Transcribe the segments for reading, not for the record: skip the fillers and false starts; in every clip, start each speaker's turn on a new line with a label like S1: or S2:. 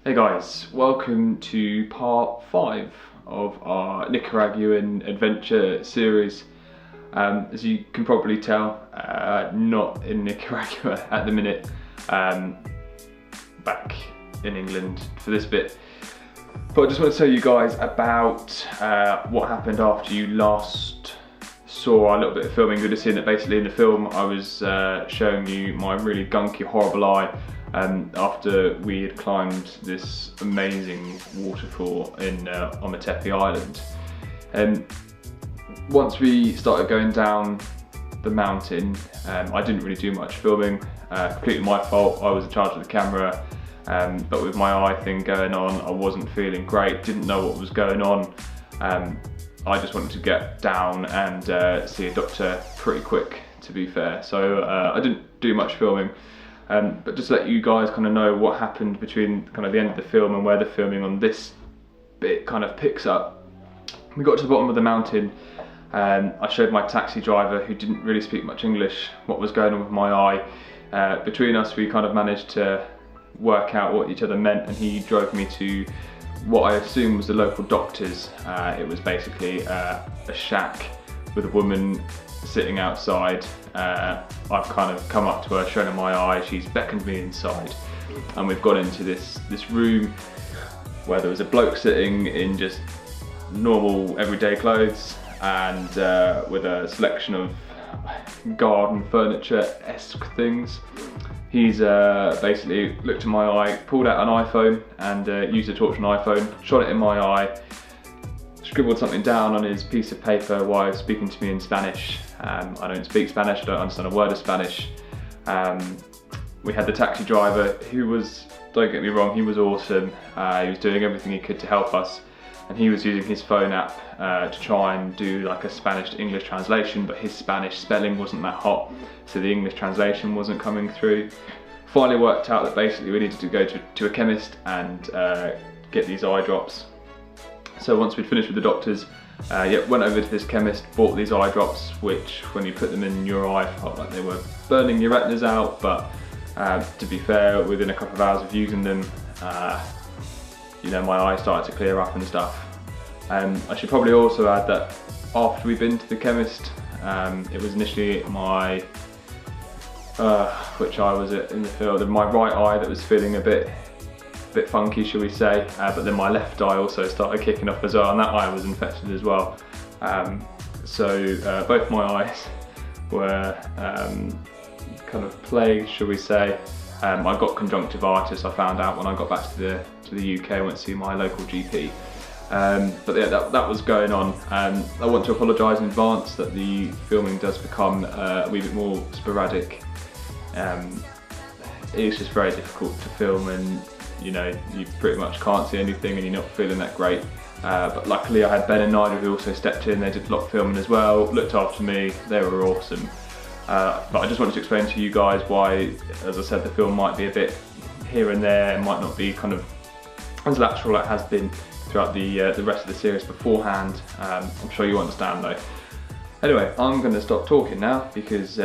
S1: Hey guys, welcome to part 5 of our Nicaraguan adventure series. As you can probably tell, not in Nicaragua at the minute, back in England for this bit. But I just want to tell you guys about what happened after you last saw a little bit of filming. You would have seen that basically in the film I was showing you my really gunky, horrible eye after we had climbed this amazing waterfall in Ometepe Island. And once we started going down the mountain, I didn't really do much filming, completely my fault. I was in charge of the camera, but with my eye thing going on, I wasn't feeling great, didn't know what was going on. I just wanted to get down and see a doctor pretty quick, to be fair. So I didn't do much filming. But just to let you guys kind of know what happened between kind of the end of the film and where the filming on this bit kind of picks up. We got to the bottom of the mountain and I showed my taxi driver, who didn't really speak much English, what was going on with my eye. Between us we kind of managed to work out what each other meant, and he drove me to what I assume was the local doctor's. It was basically a shack with a woman sitting outside. I've kind of come up to her, shown her my eye, she's beckoned me inside, and we've got into this room where there was a bloke sitting in just normal everyday clothes and with a selection of garden furniture-esque things. He's basically looked at my eye, pulled out an iPhone and used a torch on iPhone, shot it in my eye, scribbled something down on his piece of paper while he was speaking to me in Spanish. I don't speak Spanish, I don't understand a word of Spanish. We had the taxi driver, who was, don't get me wrong, he was awesome. He was doing everything he could to help us, and he was using his phone app to try and do like a Spanish to English translation, but his Spanish spelling wasn't that hot, so the English translation wasn't coming through. Finally worked out that basically we needed to go to a chemist and get these eye drops. So once we'd finished with the doctors, went over to this chemist, bought these eye drops, which when you put them in your eye, felt like they were burning your retinas out, but to be fair, within a couple of hours of using them, you know, my eye started to clear up and stuff. I should probably also add that after we'd been to the chemist, it was initially my, which eye was it in the field? My right eye that was feeling a bit funky, shall we say, but then my left eye also started kicking off as well, and that eye was infected as well. So both my eyes were kind of plagued, shall we say. I got conjunctivitis, I found out when I got back to the UK. I went to see my local GP. But yeah, that was going on. I want to apologise in advance that the filming does become a wee bit more sporadic. It's just very difficult to film, and you know, you pretty much can't see anything and you're not feeling that great. But luckily I had Ben and Nigel who also stepped in. They did a lot of filming as well, looked after me, they were awesome. But I just wanted to explain to you guys why, as I said, the film might be a bit here and there, and might not be kind of as natural as it has been throughout the rest of the series beforehand. I'm sure you understand though. Anyway, I'm going to stop talking now, because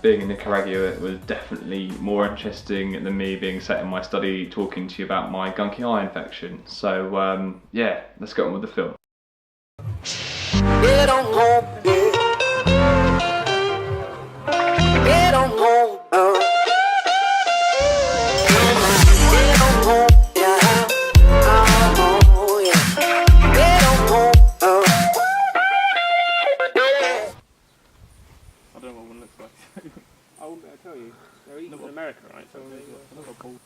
S1: being in Nicaragua was definitely more interesting than me being sat in my study talking to you about my gunky eye infection. So yeah, let's get on with the film.
S2: Get on home, yeah. Get on home, Get on home, yeah. Oh, yeah. Get on home,
S3: I don't know what one looks like. I wouldn't be able to tell you. They're eating in America, right? So they're not cold.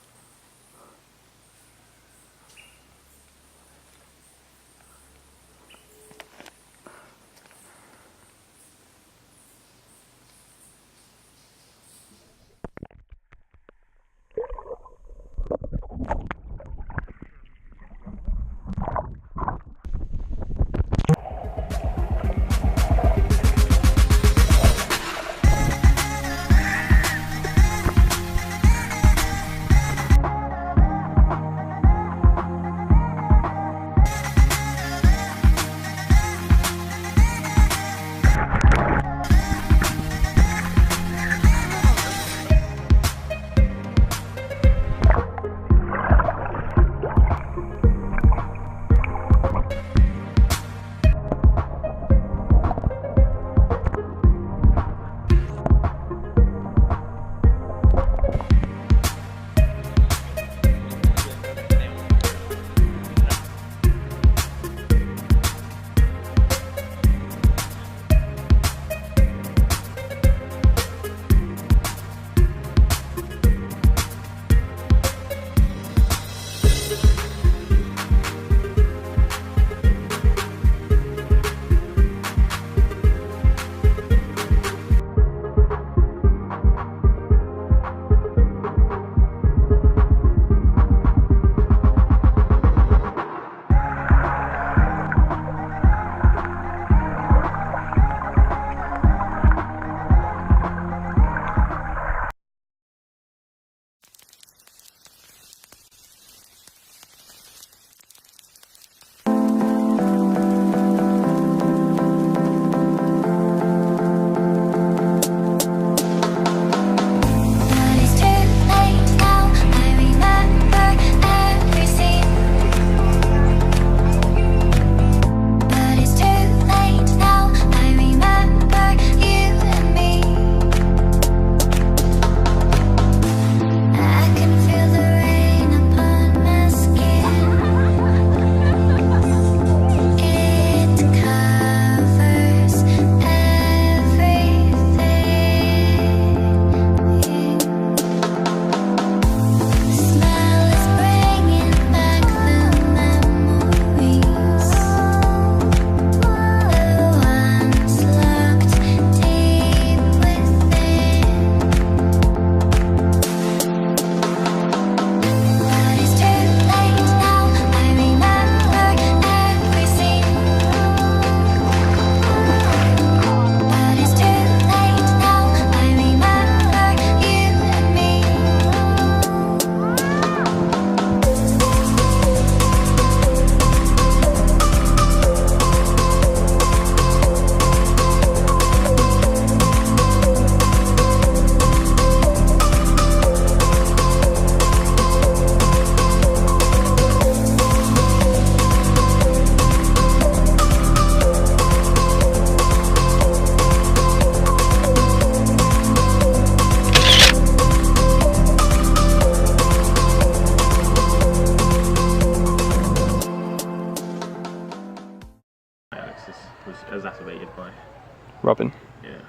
S1: Robin.
S3: Yeah.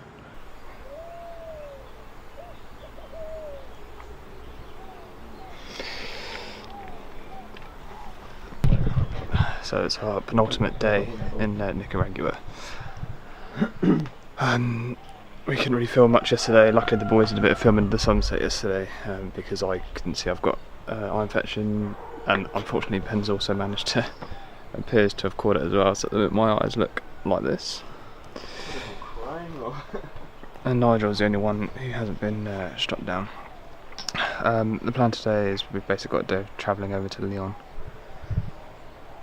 S1: So it's our penultimate day in Nicaragua. We couldn't really film much yesterday. Luckily the boys did a bit of filming of the sunset yesterday because I couldn't see. I've got eye infection, and unfortunately Ben's also managed to, appears to have caught it as well, so at the minute my eyes look like this. And Nigel's the only one who hasn't been struck down. The plan today is we've basically got a day of travelling over to Lyon,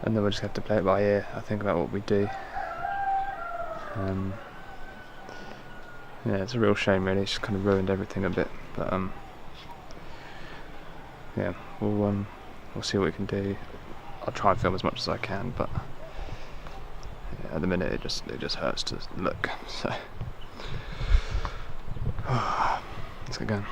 S1: and then we'll just have to play it by ear, I think, about what we do. Yeah, it's a real shame really, it's just kind of ruined everything a bit, but yeah, we'll see what we can do. I'll try and film as much as I can, but yeah, at the minute it just hurts to look, so let's get going.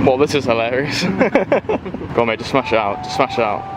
S1: Well, this is hilarious. Go on mate, just smash it out, just smash it out.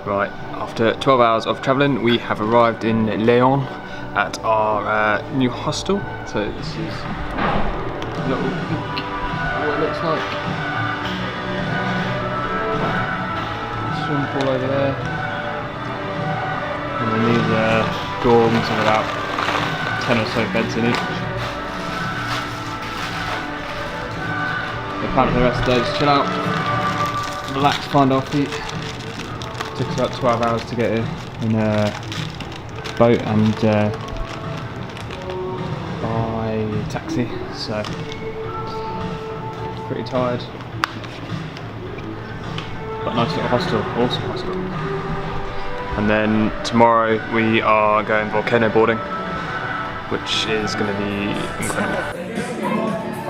S1: Right, after 12 hours of travelling, we have arrived in Lyon at our new hostel. So this is a little peek at what it looks like. Swimming pool over there. And then these dorms have about 10 or so beds in each. The plan for the rest of the day is to chill out, relax, find our feet. Took us about 12 hours to get here in a boat and by taxi, so pretty tired. But nice little hostel, awesome hostel. And then tomorrow we are going volcano boarding, which is going to be incredible.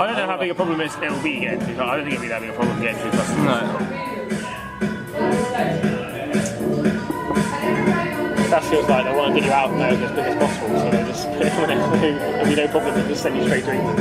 S3: I don't know how big a problem it will be again. I don't think it'll be that big a problem getting through customs.
S1: No.
S3: That feels like they want to get you out there as quick as possible, so they just put it on there. There'll be no problem, they just send you straight to England.